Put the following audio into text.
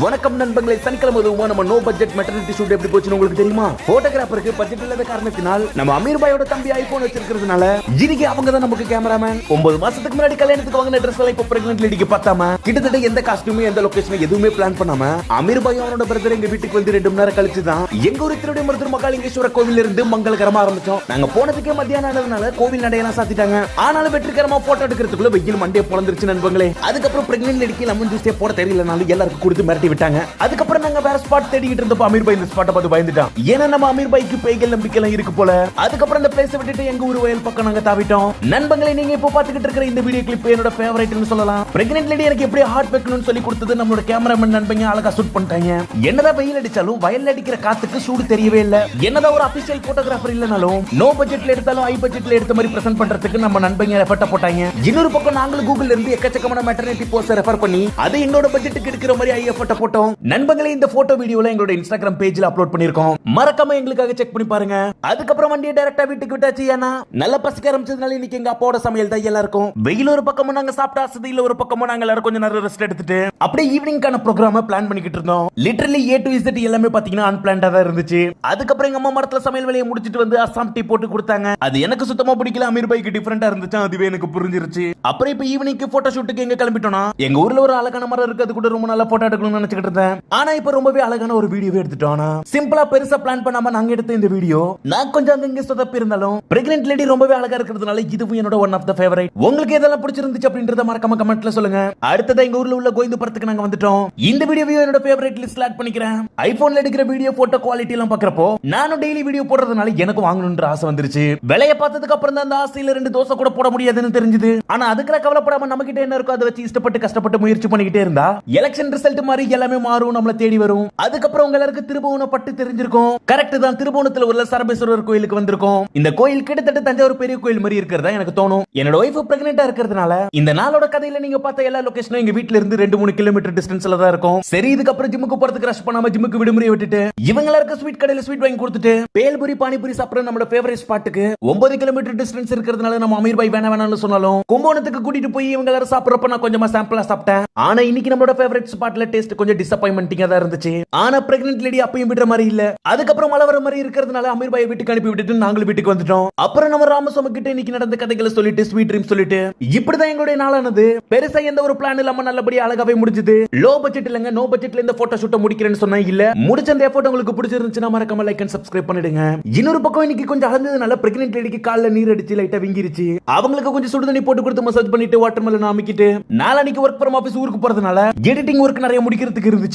வணக்கம் நண்பர்களே, சனிக்கிழமை அதுவும் நம்ம நோ பட்ஜெட் மெட்டர்னிட்டி ஷூட் எப்படி போச்சுன்னு உங்களுக்கு தெரியுமா? போட்டோகிராஃபருக்கு பட்ஜெட் இல்லாத காரணத்தினால் நம்ம அமீர் பாயோட தம்பி ஐபோன் வச்சிருக்கிறதுனால இன்னைக்கு அவங்க தான் நமக்கு கேமராமேன். 9 மாசத்துக்கு முன்னாடி கல்யாணத்துக்கு வாங்கின ட்ரெஸ் எல்லாம் இப்ப பிரெக்னன்ட் லேடிக்கு பார்த்தாம கிட்டத்தட்ட எந்த காஸ்டியூமும் எந்த லொகேஷனும் எதுவுமே பிளான் பண்ணாம அமீர் பாய் அவனோட பிரதர் எங்க வீட்டுக்கு வந்து 2 மணி நேரம் கழிச்சு தான் எங்க ஊர் திருடைய மருத்துவ மகாலிங்கேஸ்வர கோவில் இருந்து மங்களகரமா ஆரம்பிச்சோம். நாங்க போனதுக்கே மத்தியானம் ஆனதுனால கோவில் நடையெல்லாம் சாத்திட்டாங்க. ஆனாலும் வெற்றிகரமா போட்டோ எடுக்கிறதுக்குள்ள வெயில் மண்டே பொழந்துருச்சு நண்பங்களே. அதுக்கப்புறம் பிரெக்னன்ட் லேடிக்கு லெமன் ஜூஸே போட தெரியலனாலும் எல்லாருக்கும் கொடுத்து மிரட்டி விட்டாங்க. அதுக்கப்புறம் நாங்க வேற ஸ்பாட் தேடிக்கிட்டு இருந்தப்ப அமீர் பாய் இந்த ஸ்பாட்டை பார்த்து பயந்துட்டான். ஏன்னா நம்ம அமீர் பாய்க்கு பேய்கள் நம்பிக்கை எல்லாம் இருக்கு போல. அதுக்கப்புறம் இந்த பிளேஸ் விட்டுட்டு எங்க ஊர் வயல் பக்கம் நாங்க தாவிட்டோம். நண்பங்களே, நீங்க இப்போ பாத்துக்கிட்டு இருக்கிற இந்த வீடியோ கிளிப் என்னோட ஃபேவரைட்னு சொல்லலாம். பிரெக்னன்ட் லேடி எனக்கு எப்படி ஹார்ட் வைக்கணும்னு சொல்லி கொடுத்தது நம்மளோட கேமராமேன் நண்பங்க அழகா ஷூட் பண்ணிட்டாங்க. என்னதான் வெயில் அடிச்சாலும் வயல்ல அடிக்கிற காத்துக்கு சூடு தெரியவே இல்ல. என்னதான் ஒரு அபிஷியல் போட்டோகிராஃபர் இல்லனாலும் நோ பட்ஜெட்ல எடுத்தாலும் ஹை பட்ஜெட்ல எடுத்த மாதிரி பிரசன்ட் பண்றதுக்கு நம்ம நண்பங்க எஃபர்ட் போட்டாங்க. இன்னொரு பக்கம் நாங்களும் கூகுள்ல இருந்து எக்கச்சக்கமான மெட்டர்னிட்டி போஸ்ட் ரெஃபர் பண்ணி அதை எங்களோட பட்ஜெட்டுக்கு எடுக்கிற மாதிரி ஹை எஃபர்ட் போட்டோம். நண்பங்களே, இந்த போட்டோ வீடியோல எங்களோட இன்ஸ்டாகிராம் பேஜ்ல அப்லோட் பண்ணிருக்கோம். மறக்காம எங்களுக்காக செக் பண்ணி பாருங்க. அதுக்கப்புறம் வண்டியை டைரக்டா வீட்டுக்கு விட்டாச்சு. ஏன்னா நல்ல பசிக்க ஆரம்பிச்சதுனால இன்னைக்கு எங்க அப்பாவோட சமையல் தான் எல்லாருக்கும். வெயில் ஒரு பக்கமும் நாங்க சாப்பிட்ட அசதியில ஒரு பக்கமும் நாங்க எல்லாரும் கொஞ்சம் நேரம் ரெஸ்ட் எடுத்துட்டு அப்படியே ஈவினிங்கான ப்ரோக்ராம பிளான் பண்ணிக்கிட்டு இருந்தோம். லிட்டரலி A to Z எல்லாமே பாத்தீங்கன்னா அன்பிளான்டா தான் இருந்துச்சு. அதுக்கப்புறம் எங்க அம்மா மரத்துல சமையல் வேலையை முடிச்சிட்டு வந்து அசாம் டீ போட்டு கொடுத்தாங்க. அது எனக்கு சுத்தமா பிடிக்கல. அமீர் பாய்க்கு டிஃபரெண்டா இருந்துச்சு. அதுவே எனக்கு புரிஞ்சிருச்சு. அப்புறம் இப்ப ஈவினிங் போட்டோ ஷூட்டுக்கு எங்க கிளம்பிட்டோம்னா எங்க ஊர்ல ஒரு அழகான மரம் இருக்கு. அது கூட ரொம்ப நல்லா போட்டோ எடுக்கணும்னு நினைச்சிட்டு இருந்தேன். ஆனா இப்ப ரொம்பவே அழகான ஒரு வீடியோவே எடுத்துட்டோம். சிம்பிளா பெருசா பிளான் பண்ணாம நாங்க எடுத்த இந்த வீடியோ நான் கொஞ்சம் அங்கங்க சொதப்பி இருந்தாலும் பிரெக்னன்ட் லேடி ரொம்பவே அழகா இருக்கிறதுனால இதுவும் என்னோட ஒன் ஆஃப் த ஃபேவரைட். உங்களுக்கு இதெல்லாம் பிடிச்சிருந்துச்சு அப்படின்றத மறக்காம கமெண்ட்ல சொல்லுங்க. அடுத்ததா எங்க ஊர்ல உள்ள கோயந்து படத்துக்கு நாங்க வந்துட்டோம். இந்த வீடியோவையும் என்னோட ஃபேவரைட் லிஸ்ட்ல ஆட் பண்ணிக்கிறேன். ஐபோன்ல எடுக்கிற வீடியோ போட்டோ குவாலிட்டி எல்லாம் பாக்குறப்போ நானும் டெய்லி வீடியோ போடுறதுனால எனக்கு வாங்கணும்ன்ற ஆசை வந்துருச்சு. விலைய பார்த்ததுக்கு அப்புறம் தான் அந்த ஆசையில 2 தோசை கூட போட முடியாதுன்னு தெரிஞ்சது. ஆனா அதுக்கெல்லாம் கவலைப்படாம நம்ம கிட்ட என்ன இருக்கோ அதை வச்சு இஷ்டப்பட்டு கஷ்டப்பட்டு முயற்சி பண்ணிக்கிட்டே இருந்தா எலெக்ஷன் ரிசல்ட் மாதிரி எல்லாமே மாறும், நம்மள தேடி வரும். அதுக்கப்புறம் உங்க எல்லாருக்கும் திருபுவனம் பட்டு தெரிஞ்சிருக்கும். கரெக்ட் தான், திருபுவனத்துல உள்ள சரபேஸ்வரர் கோயிலுக்கு வந்திருக்கோம். இந்த கோயில் கிட்டத்தட்ட தஞ்சாவூர் பெரிய கோயில் மாதிரி இருக்கிறதா எனக்கு தோணும். என்னோட ஒய்ஃப் பிரெக்னன்ட்டா இருக்கிறதுனால இந்த நாளோட கதையில நீங்க பார்த்த எல்லா லொகேஷனும் எங்க வீட்ல இருந்து 2-3 கிலோமீட்டர் டிஸ்டன்ஸ்ல தான் இருக்கும். சரி, இதுக்கப்புறம் ஜிம்முக்கு போறதுக்கு ரஷ் பண்ணாம ஜிம்முக்கு விடுமுறை விட்டுட்டு இவங்க எல்லாருக்கும் ஸ்வீட் கடையில ஸ்வீட் வாங்கி கொடுத்துட்டு பேல்புரி பானிபுரி சாப்பிடுற நம்மளோட ஃபேவரட் ஸ்பாட்டுக்கு 9 கிலோமீட்டர் டிஸ்டன்ஸ் இருக்கிறதுனால நம்ம அமீர் பாய் வேணாம்னு சொன்னாலும் கும்பகோணத்துக்கு கூட்டிட்டு போய் இவங்க எல்லாரும் சாப்பிடுறப்ப நான் கொஞ்சமா சாம்பிளா சாப்பிட்டேன். ஆனா இன்னைக்கு நம்மளோட ஃபேவரட் ஸ்பாட்ல டேஸ்ட் கொஞ்சம் டிசப்பாயின்மெண்டிங்கா தான் இருந்துச்சு. ஆனா பிரெக்னன்ட் லேடி அப்பயும் விடுற மாதிரி இல்ல. அதுக்கப்புறம் மழை வர மாதிரி இருக்கிறதுனால அமீர் பாய் வீட்டுக்கு அனுப்பி விட்டுட்டு நாங்களும் வீட்டுக்கு வந்துட்டோம். அப்புறம் நம்ம ராமசாமி கிட்ட இன்னைக்கு நடந்த கதைகளை சொல்லிட்டு ஸ்வீட் ட்ரீம் சொல்லிட்டு இப்படிதான் எங்களுடைய நாளானது. பெருசா எந்த ஒரு பிளான் இல்லாம நல்லபடியா அழகாவே முடிஞ்சது. லோ பட்ஜெட் இல்லங்க, நோ பட்ஜெட்ல இந்த போட்டோ ஷூட் முடிக்கிறேன்னு சொன்னா இல்ல. முடிச்ச அந்த எஃபோர்ட் உங்களுக்கு பிடிச்சிருந்துச்சுன்னா மறக்காம லைக் அண்ட் சப்ஸ்கிரைப் பண்ணிடுங்க. இன்னொரு பக்கம் இன்னைக்கு கொஞ்சம் அழந்ததுனால பிரெக்னன்ட் லேடிக்கு கால்ல நீர் அடிச்சு லைட்டா விங்கிருச்சு. அவங்களுக்கு கொஞ்சம் சுடு தண்ணி போட்டு கொடுத்து மசாஜ் பண்ணிட்டு வாட்டர் மெலன் அமைக்கிட்டு நாளைக்கு ஒர்க் ஃப்ரம் ஆபீஸ் ஊருக்கு போறதுனால எடிட்டிங் ஒர்க் நிறைய முடிக்கிறதுக்கு இருந்துச்சு.